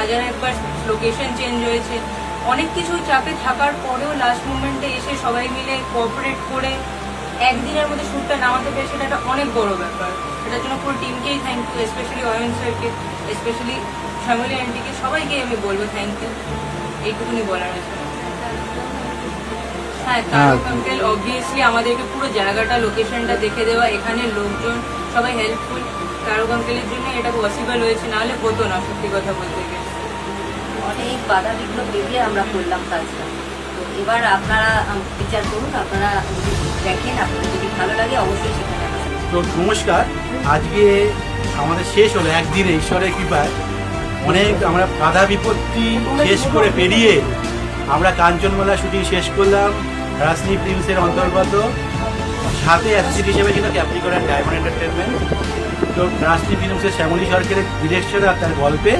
হাজার একবার location change হয়েছে, অনেক কিছু চাপে থাকার পরেও লাস্ট মুমেন্টে এসে সবাই মিলে কোঅপারেট করে একদিনের মধ্যে শ্যুটটা নামাতে পেরে সেটা একটা অনেক বড় ব্যাপার। সেটার জন্য পুরো টিমকেই থ্যাংক ইউ, স্পেশালি অয়ন স্যারকে, স্পেশালি শ্যামলী আন্টিকে, সবাইকে আমি বলবো থ্যাংক ইউ, এইটুকুনি বলার আছে। হ্যাঁ, তারক আঙ্কেল অবভিয়াসলি আমাদেরকে পুরো জায়গাটা, লোকেশনটা দেখে দেওয়া, এখানে লোকজন সবাই হেল্পফুল। তারক আঙ্কেলের জন্য এটা পসিবল হয়েছে, নাহলে হতো না সত্যি কথা বলতে গেলে। অনেক বাধা বিঘ্ন পেরিয়ে আমরা করলাম কাজটা। তো এবার আপনারা বিচার করুন, আপনারা যদি দেখেন, আপনাদের যদি ভালো লাগে অবশ্যই সেখানে আসবেন। তো নমস্কার, আজকে আমাদের শেষ হলো একদিনে ঈশ্বরের কৃপায়। অনেক আমরা বাধা বিপত্তি শেষ করে পেরিয়ে আমরা কাঞ্চনমালা শুটিং শেষ করলাম। রাজনী ফিল্মসের অন্তর্গত, সাথে অ্যাসোসিয়েট হিসেবে ছিল ক্যাপ্রিকন অ্যান্ড ডায়মন্ড এন্টারটেনমেন্ট। তো রাজনী ফিল্মসের শ্যামলী সরকারের ডিরেকশন আর তার গল্পে